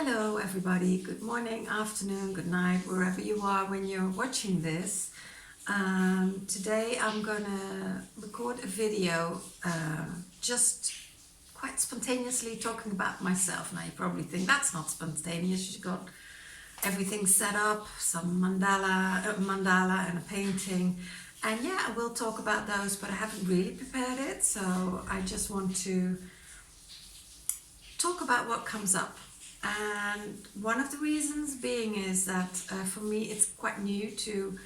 Hello everybody, good morning, afternoon, good night, wherever you are when you're watching this. Today I'm gonna record a video just quite spontaneously talking about myself. Now you probably think that's not spontaneous, you got everything set up, some mandala and a painting. And yeah, I will talk about those, but I haven't really prepared it, so I just want to talk about what comes up. And one of the reasons being is that for me it's quite new to,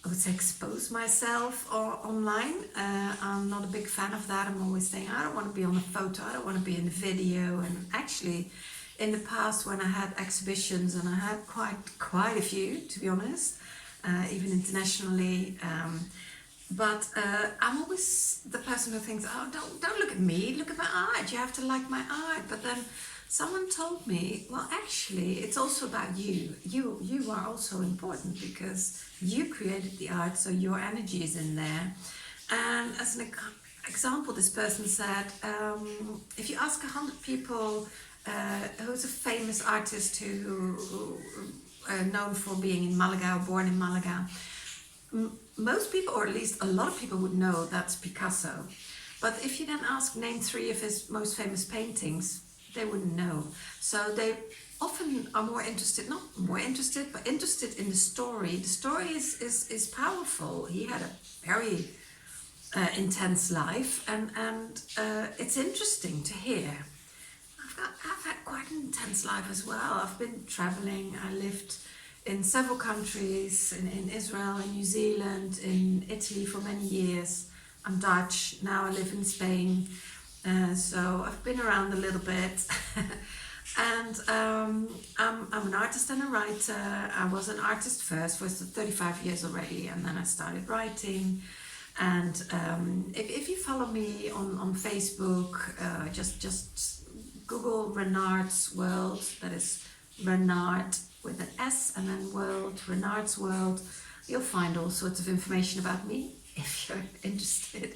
I would say, expose myself or online. I'm not a big fan of that. I'm always saying I don't want to be on a photo, I don't want to be in a video. And actually in the past when I had exhibitions, and I had quite a few to be honest, even internationally, but I'm always the person who thinks, oh, don't look at me, look at my art, you have to like my art. But then someone told me, well, actually, it's also about you. You are also important because you created the art, so your energy is in there. And as an example, this person said, if you ask 100 people who's a famous artist who known for being in Malaga or born in Malaga, most people, or at least a lot of people, would know that's Picasso. But if you then ask, name 3 of his most famous paintings, they wouldn't know. So they often are more interested, not more interested, but interested in the story. The story is powerful. He had a very intense life, and it's interesting to hear. I've had quite an intense life as well. I've been traveling. I lived in several countries, in Israel, in New Zealand, in Italy for many years. I'm Dutch, now I live in Spain. So I've been around a little bit. And I'm an artist and a writer. I was an artist first for 35 years already, and then I started writing. And if you follow me on Facebook, just Google Renard's World. That is Renard with an S and then World, Renard's World. You'll find all sorts of information about me if you're interested.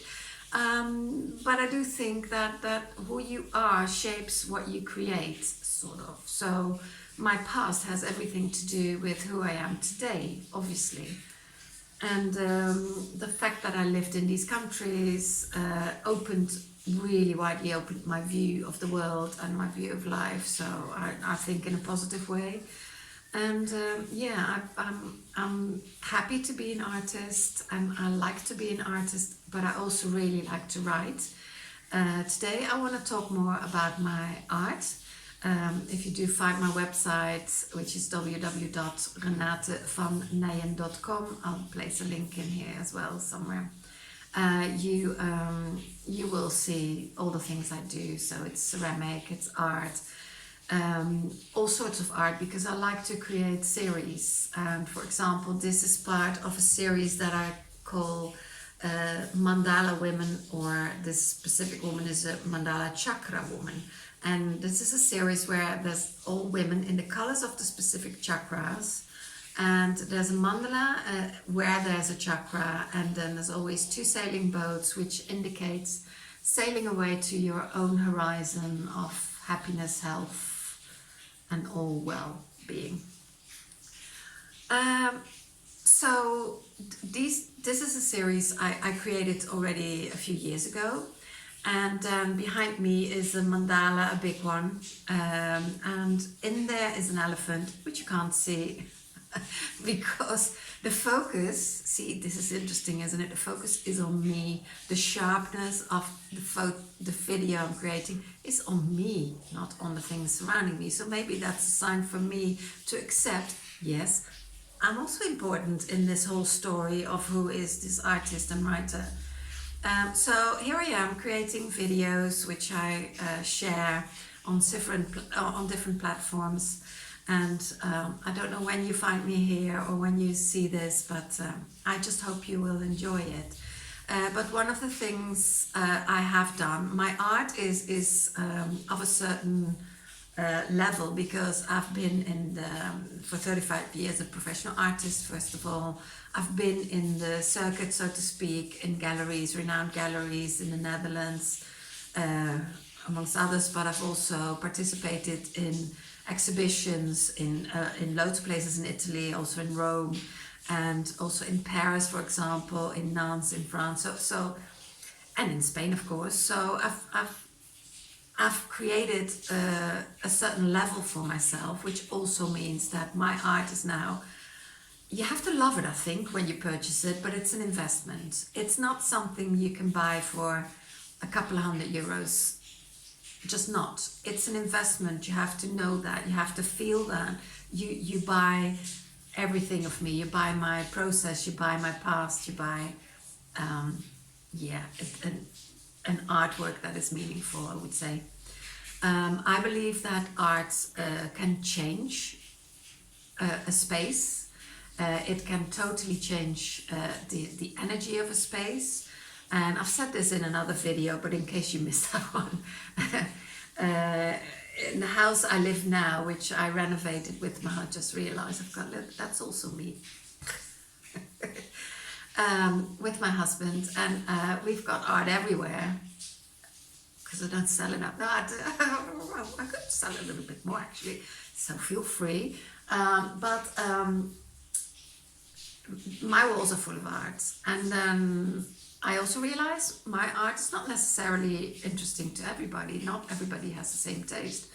But I do think that who you are shapes what you create, sort of. So my past has everything to do with who I am today, obviously. And the fact that I lived in these countries really widely opened my view of the world and my view of life. So I think in a positive way. And yeah, I'm happy to be an artist, and I like to be an artist, but I also really like to write. Today I want to talk more about my art. If you do find my website, which is www.renatevannijen.com, I'll place a link in here as well somewhere. You will see all the things I do. So it's ceramic, it's art, all sorts of art, because I like to create series. And for example, this is part of a series that I call Mandala Women, or this specific woman is a Mandala Chakra woman. And this is a series where there's all women in the colors of the specific chakras. And there's a mandala where there's a chakra, and then there's always 2 sailing boats, which indicates sailing away to your own horizon of happiness, health, and all well-being. So this is a series I created already a few years ago. And behind me is a mandala, a big one. And in there is an elephant, which you can't see. Because the focus, see, this is interesting, isn't it? The focus is on me. The sharpness of the video I'm creating is on me, not on the things surrounding me. So maybe that's a sign for me to accept, yes, I'm also important in this whole story of who is this artist and writer. So here I am creating videos which I share on different platforms. And I don't know when you find me here or when you see this, but I just hope you will enjoy it. But one of the things I have done, my art is of a certain level, because I've been for 35 years a professional artist. First of all, I've been in the circuit, so to speak, in galleries, renowned galleries in the Netherlands, amongst others, but I've also participated in exhibitions in loads of places in Italy, also in Rome, and also in Paris, for example, in Nantes in France. So and in Spain, of course. So I've created a certain level for myself, which also means that my art is now, you have to love it, I think, when you purchase it, but it's an investment. It's not something you can buy for a couple of €100. Just not. It's an investment. You have to know that. You have to feel that. You buy everything of me. You buy my process. You buy my past. You buy, an artwork that is meaningful, I would say. I believe that art can change a space. It can totally change the energy of a space. And I've said this in another video, but in case you missed that one, in the house I live now, which I renovated with I just realized that's also me. With my husband, and we've got art everywhere, because I don't sell enough. No, I could sell a little bit more actually, so feel free. But my walls are full of art, and then I also realize my art is not necessarily interesting to everybody. Not everybody has the same taste.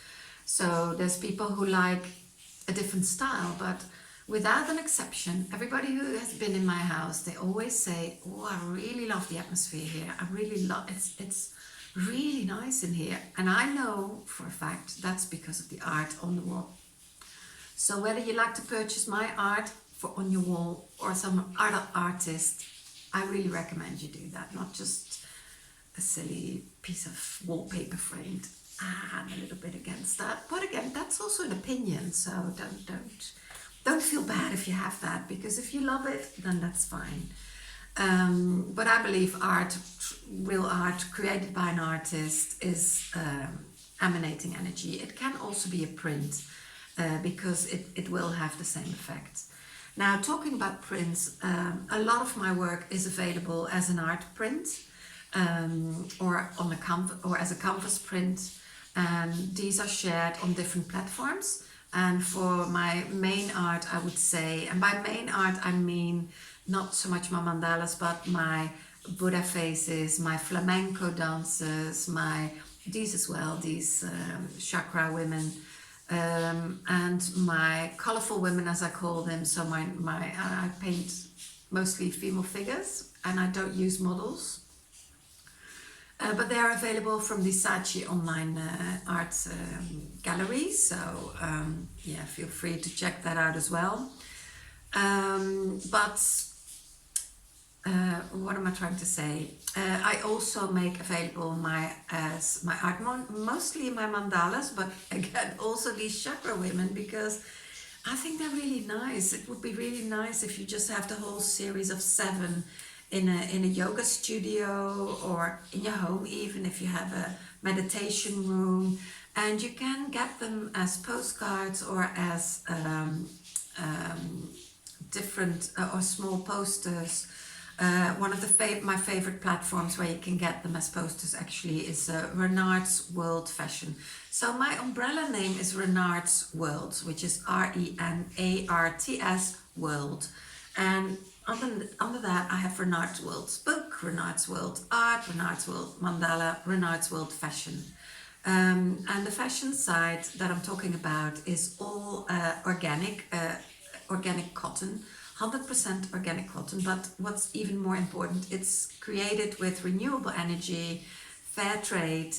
So there's people who like a different style, but without an exception, everybody who has been in my house, they always say, "Oh, I really love the atmosphere here. I really love it's really nice in here." And I know for a fact that's because of the art on the wall. So whether you like to purchase my art for on your wall or some other artist, I really recommend you do that, not just a silly piece of wallpaper framed. I'm a little bit against that, but again, that's also an opinion, so don't feel bad if you have that, because if you love it, then that's fine. But I believe art, real art created by an artist, is emanating energy. It can also be a print, because it will have the same effect. Now, talking about prints, a lot of my work is available as an art print, or on a or as a canvas print, and these are shared on different platforms. And for my main art, I would say, and by main art I mean not so much my mandalas, but my Buddha faces, my flamenco dances, these as well, these chakra women, and my colorful women, as I call them. So I paint mostly female figures, and I don't use models. But they are available from the Saatchi online art gallery, so yeah, feel free to check that out as well. But what am I trying to say? I also make available my art, mostly my mandalas, but again also these chakra women, because I think they're really nice. It would be really nice if you just have the whole series of 7 in a yoga studio, or in your home, even if you have a meditation room, and you can get them as postcards or as different or small posters. One of my favorite platforms where you can get them as posters actually is Renard's World Fashion. So my umbrella name is Renard's World, which is RENARTS World, and under that I have Renard's World's book, Renard's World Art, Renard's World Mandala, Renard's World Fashion. And the fashion side that I'm talking about is all organic cotton, 100% organic cotton, but what's even more important, it's created with renewable energy, fair trade,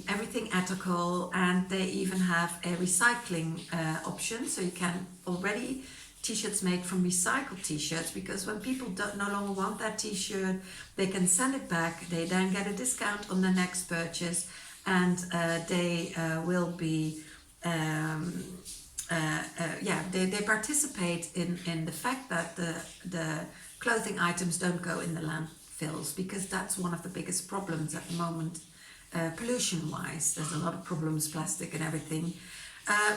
everything ethical, and they even have a recycling option, so you can already t-shirts made from recycled t-shirts, because when people no longer want that t-shirt, they can send it back, they then get a discount on the next purchase, and they will be they participate in the fact that the clothing items don't go in the landfills, because that's one of the biggest problems at the moment, pollution wise. There's a lot of problems, plastic and everything.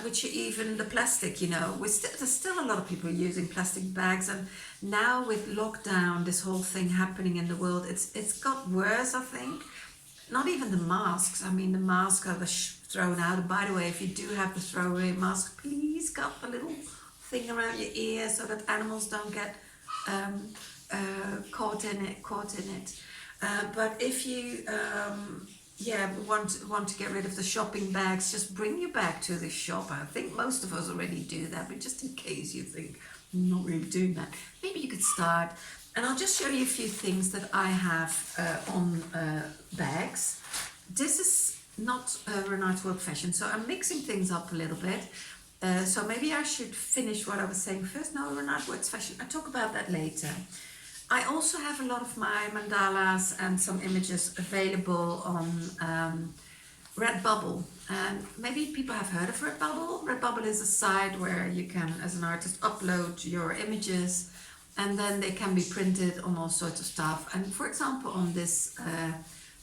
Which even the plastic, there's still a lot of people using plastic bags, and now with lockdown, this whole thing happening in the world, it's got worse, I think. not even the masks. I mean, the masks are thrown out. And by the way, if you do have the throwaway mask, please cut the little thing around your ear so that animals don't get caught in it. But if you want to get rid of the shopping bags, just bring your bag to the shop. I think most of us already do that, but just in case you think I'm not really doing that, maybe you could start. And I'll just show you a few things that I have on bags. This is not Renard's World Fashion, so I'm mixing things up a little bit. So maybe I should finish what I was saying first. No, Renard World Fashion, I'll talk about that later. I also have a lot of my mandalas and some images available on Redbubble. And maybe people have heard of Redbubble. Redbubble is a site where you can, as an artist, upload your images, and then they can be printed on all sorts of stuff. And for example, on this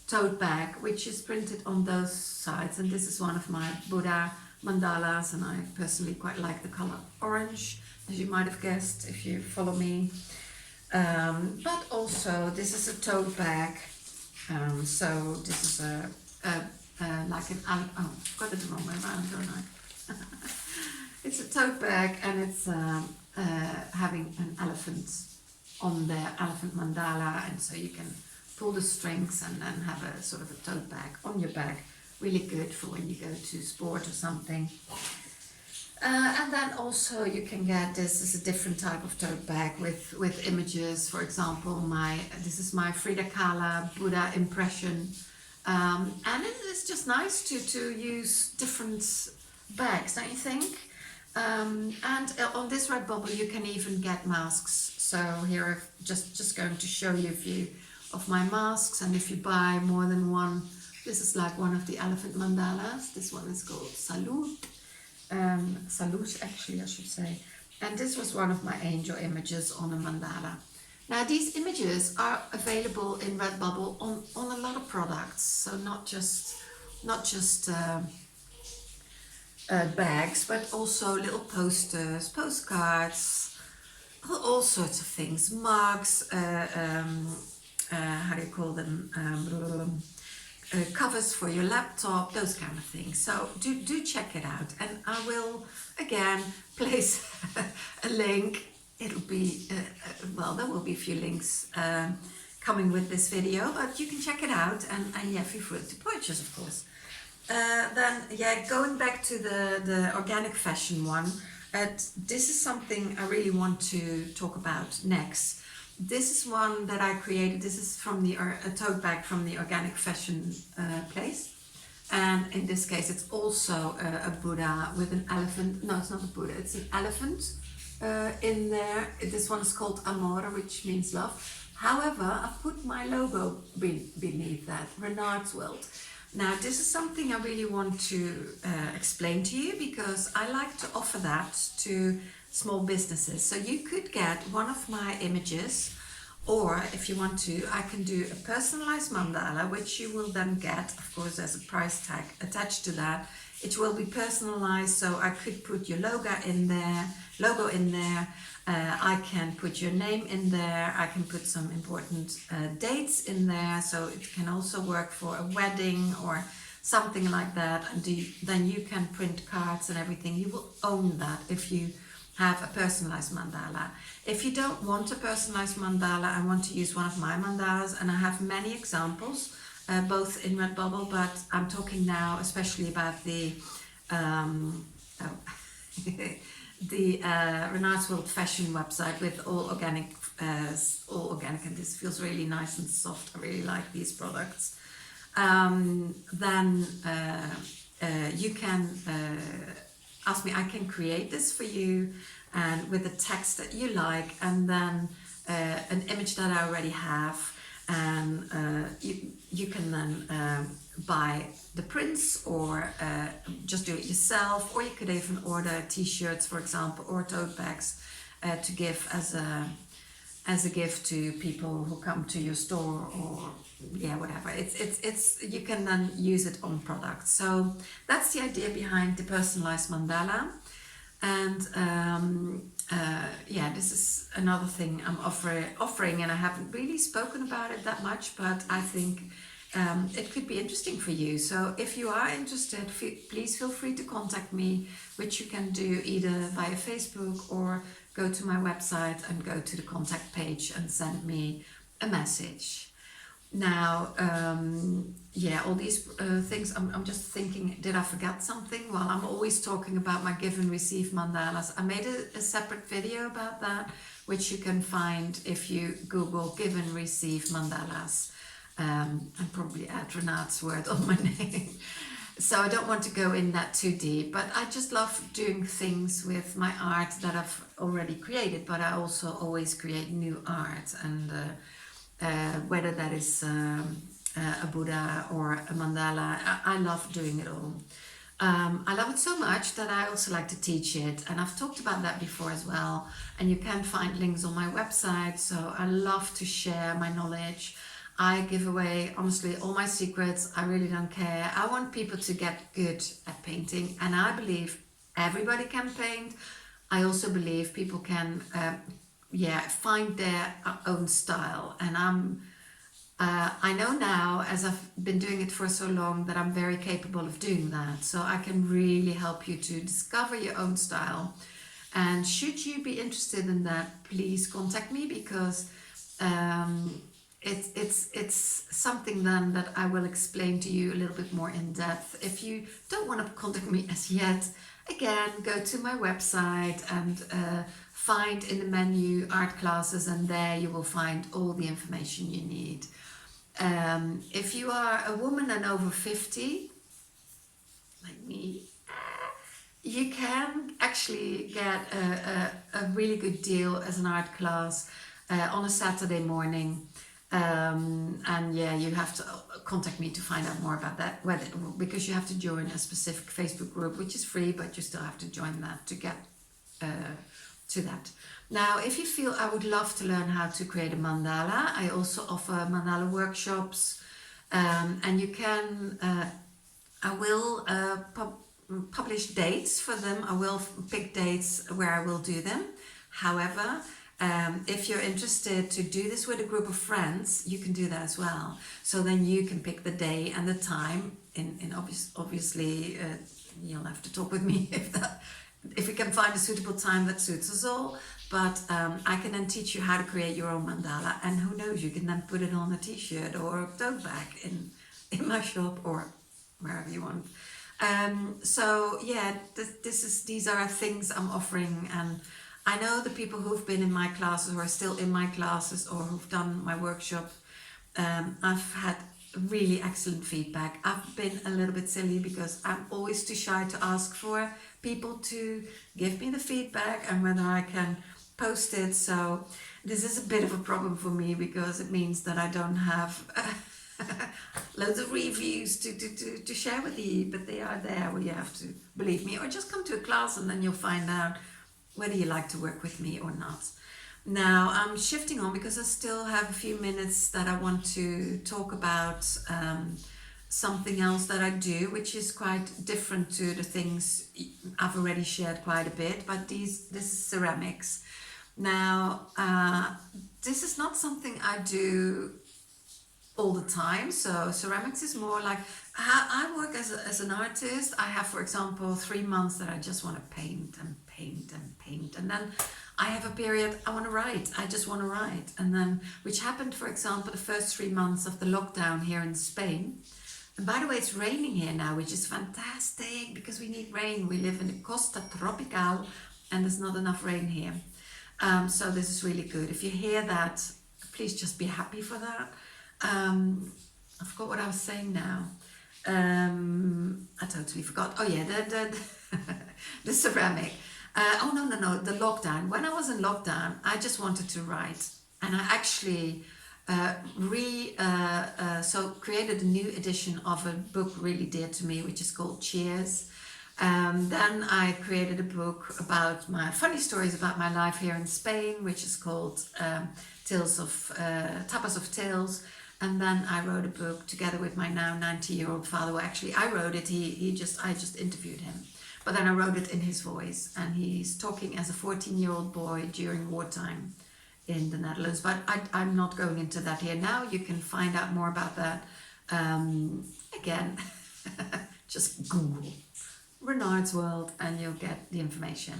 tote bag, which is printed on those sites, and this is one of my Buddha mandalas, and I personally quite like the color orange, as you might have guessed if you follow me. But also this is a tote bag. So this is like an I've got it the wrong way around, don't I? It's a tote bag, and it's having an elephant on there, elephant mandala, and so you can pull the strings and then have a sort of a tote bag on your back. Really good for when you go to sport or something. And then also you can get, this is a different type of tote bag with images. For example, this is my Frida Kahlo Buddha impression. And it's just nice to use different bags, don't you think? And on this Redbubble you can even get masks. So here I'm just going to show you a few of my masks, and if you buy more than one, this is like one of the elephant mandalas. This one is called Salud. Salud, actually, I should say. And this was one of my angel images on a mandala. Now these images are available in Redbubble on a lot of products, so not just bags, but also little posters, postcards, all sorts of things, mugs, how do you call them, covers for your laptop, those kind of things. So do check it out, and I will again place a link. It'll be well, there will be a few links coming with this video, but you can check it out, and yeah, feel free to purchase, of course. Then yeah, going back to the organic fashion one, this is something I really want to talk about next. This is one that I created. This is from a tote bag from the organic fashion place, and in this case it's also a Buddha with an elephant. No, it's not a Buddha, it's an elephant in there. This one is called Amore, which means love. However, I've put my logo beneath that, Renard's World. Now this is something I really want to explain to you, because I like to offer that to small businesses. So you could get one of my images, or if you want to, I can do a personalized mandala, which you will then get, of course there's a price tag attached to that. It will be personalized, so I could put your logo in there. I can put your name in there. I can put some important dates in there, so it can also work for a wedding or something like that. And then you can print cards and everything. You will own that if you have a personalized mandala. If you don't want a personalized mandala and want to use one of my mandalas, and I have many examples, both in Redbubble, but I'm talking now especially about the Renard's World Fashion website with all organic, and this feels really nice and soft. I really like these products. Then you can ask me. I can create this for you, and with the text that you like, and then an image that I already have, and you can then buy the prints, or just do it yourself, or you could even order t-shirts, for example, or tote bags to give as a gift to people who come to your store, or yeah, whatever. It's you can then use it on products. So that's the idea behind the personalized mandala. And yeah, this is another thing I'm offering, and I haven't really spoken about it that much, but I think it could be interesting for you. So if you are interested, please feel free to contact me, which you can do either via Facebook or go to my website and go to the contact page and send me a message. Now, yeah, all these things, I'm just thinking, did I forget something? Well, I'm always talking about my give and receive mandalas. I made a separate video about that, which you can find if you Google give and receive mandalas. And probably add Renate's word on my name. So I don't want to go in that too deep, but I just love doing things with my art that I've already created, but I also always create new art, and whether that is a Buddha or a mandala, I love doing it all. I love it so much that I also like to teach it, and I've talked about that before as well, and you can find links on my website. So I love to share my knowledge. I give away, honestly, all my secrets. I really don't care. I want people to get good at painting, and I believe everybody can paint. I also believe people can, find their own style. And I know now, as I've been doing it for so long, that I'm very capable of doing that. So I can really help you to discover your own style. And should you be interested in that, please contact me, because it's something then that I will explain to you a little bit more in depth. If you don't want to contact me as yet, again, go to my website and find in the menu art classes, and there you will find all the information you need. If you are a woman and over 50, like me, you can actually get a really good deal as an art class on a Saturday morning. And yeah, you have to contact me to find out more about that, because you have to join a specific Facebook group, which is free, but you still have to join that to get to that. Now, if you feel I would love to learn how to create a mandala, I also offer mandala workshops, and you can, I will publish dates for them. I will pick dates where I will do them. However, if you're interested to do this with a group of friends, you can do that as well. So then you can pick the day and the time. Obviously, you'll have to talk with me if we can find a suitable time that suits us all. But I can then teach you how to create your own mandala, and who knows, you can then put it on a t-shirt or a tote bag in my shop or wherever you want. So yeah, these are things I'm offering, and I know the people who've been in my classes or are still in my classes or who've done my workshop, I've had really excellent feedback. I've been a little bit silly because I'm always too shy to ask for people to give me the feedback and whether I can post it. So this is a bit of a problem for me, because it means that I don't have loads of reviews to share with you, but they are there. Well, you have to believe me, or just come to a class and then you'll find out whether you like to work with me or not. Now I'm shifting on because I still have a few minutes that I want to talk about something else that I do, which is quite different to the things I've already shared quite a bit, but this is ceramics. Now, this is not something I do all the time. So ceramics is more like, I work as an artist. I have, for example, 3 months that I just want to paint and paint and paint, and then I have a period I want to write. I just want to write, and then, which happened, for example, the first 3 months of the lockdown here in Spain. And by the way, it's raining here now, which is fantastic because we need rain. We live in the Costa Tropical, and there's not enough rain here. So this is really good. If you hear that, please just be happy for that. I forgot what I was saying now. I totally forgot. Oh yeah, the ceramic. No, the lockdown. When I was in lockdown, I just wanted to write, and I actually created a new edition of a book really dear to me, which is called Cheers. Then I created a book about my funny stories about my life here in Spain, which is called Tapas of Tales. And then I wrote a book together with my now 90-year-old father. Well, actually, I wrote it. I just interviewed him. But then I wrote it in his voice, and he's talking as a 14-year-old boy during wartime in the Netherlands. But I'm not going into that here now. You can find out more about that Again, just Google Renard's World and you'll get the information.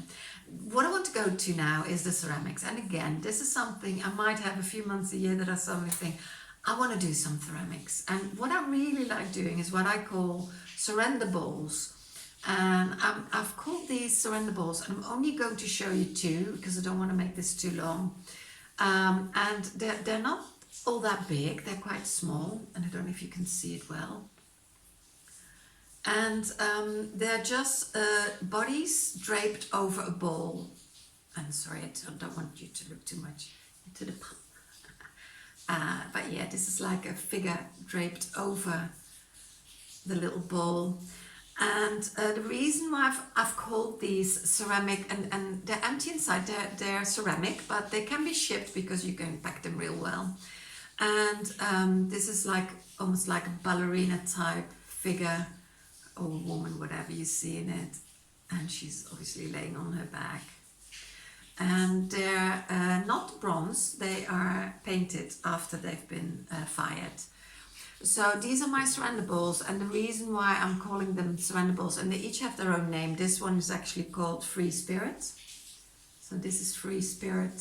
What I want to go to now is the ceramics. And again, this is something I might have a few months a year that I suddenly think, I want to do some ceramics. And what I really like doing is what I call surrender balls. And I've called these surrender balls, and I'm only going to show you two because I don't want to make this too long. And they're not all that big, they're quite small, and I don't know if you can see it well. And they're just bodies draped over a ball. And sorry, I don't want you to look too much into the but yeah, this is like a figure draped over the little ball. And the reason why I've called these ceramic, and they're empty inside, they're ceramic, but they can be shipped because you can pack them real well. And this is like almost like a ballerina type figure, or woman, whatever you see in it. And she's obviously laying on her back. And they're not bronze, they are painted after they've been fired. So these are my surrender balls, and the reason why I'm calling them surrender balls, and they each have their own name. This one is actually called Free Spirit. So this is Free Spirit.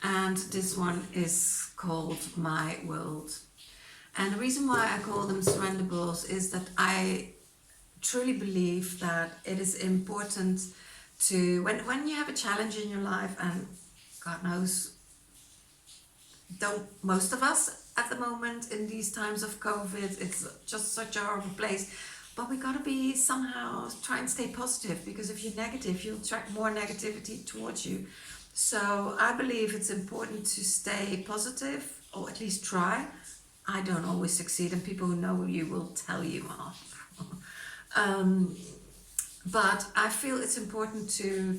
And this one is called My World. And the reason why I call them surrender balls is that I truly believe that it is important to, when you have a challenge in your life, and God knows, most of us at the moment in these times of COVID, it's just such a horrible place, but we got to be somehow try and stay positive, because if you're negative, you'll attract more negativity towards you. So I believe it's important to stay positive, or at least try. I don't always succeed, and people who know you will tell you off. But I feel it's important to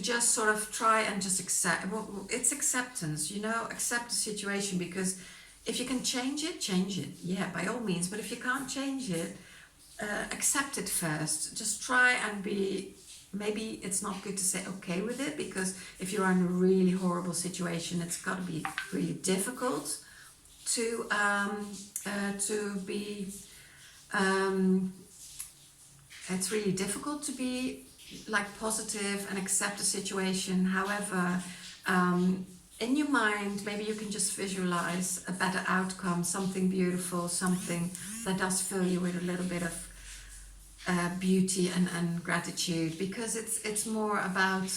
just sort of try and just accept. Well, it's acceptance, you know, accept the situation, because if you can change it, yeah, by all means. But if you can't change it, accept it first. Just try and be. Maybe it's not good to say okay with it, because if you're in a really horrible situation, it's got to be really difficult to be. It's really difficult to be like positive and accept the situation. However, in your mind, maybe you can just visualize a better outcome, something beautiful, something that does fill you with a little bit of beauty and gratitude, because it's more about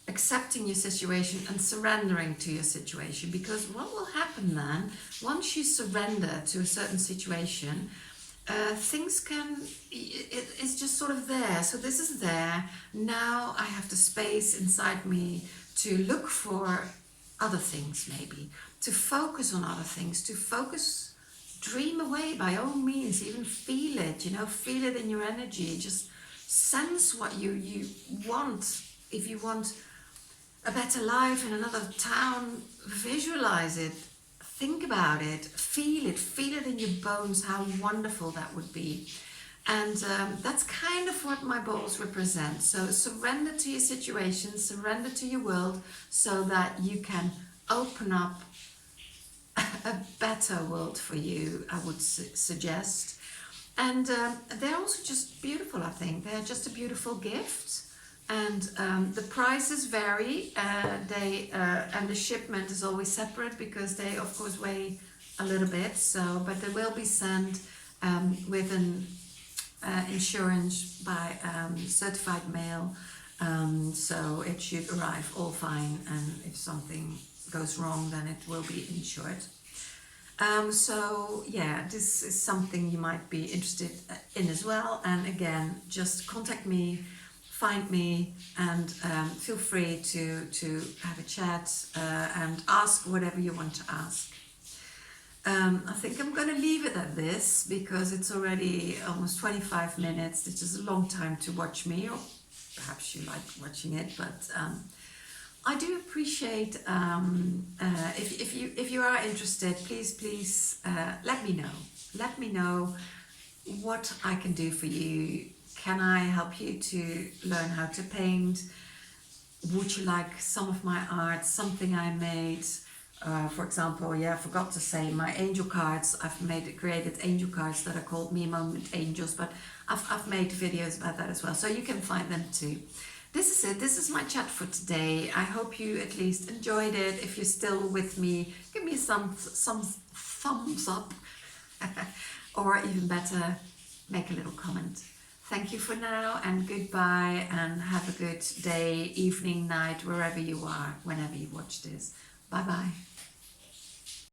accepting your situation and surrendering to your situation. Because what will happen then, once you surrender to a certain situation, things it's just sort of there. So this is there. Now I have the space inside me to look for other things, maybe, to focus on other things, dream away by all means, even feel it, you know, feel it in your energy, just sense what you want. If you want a better life in another town, visualize it, think about it, feel it in your bones, how wonderful that would be. And that's kind of what my balls represent. So surrender to your situation, surrender to your world, so that you can open up a better world for you, I would suggest. And they're also just beautiful, I think. They're just a beautiful gift. And the prices vary. And the shipment is always separate, because they, of course, weigh a little bit. So, but they will be sent with an insurance by certified mail. So it should arrive all fine. And if something goes wrong, then it will be insured. So yeah, this is something you might be interested in as well. And again, just contact me, find me, and feel free to have a chat and ask whatever you want to ask. I think I'm going to leave it at this, because it's already almost 25 minutes. This is a long time to watch me, or perhaps you like watching it, but I do appreciate if you are interested, please let me know. Let me know what I can do for you. Can I help you to learn how to paint? Would you like some of my art, something I made? For example, yeah, I forgot to say my angel cards. I've created angel cards that are called Me Moment Angels, but I've made videos about that as well, so you can find them too. This is it. This is my chat for today. I hope you at least enjoyed it. If you're still with me, give me some thumbs up, or even better, make a little comment. Thank you for now, and goodbye, and have a good day, evening, night, wherever you are, whenever you watch this. Bye bye.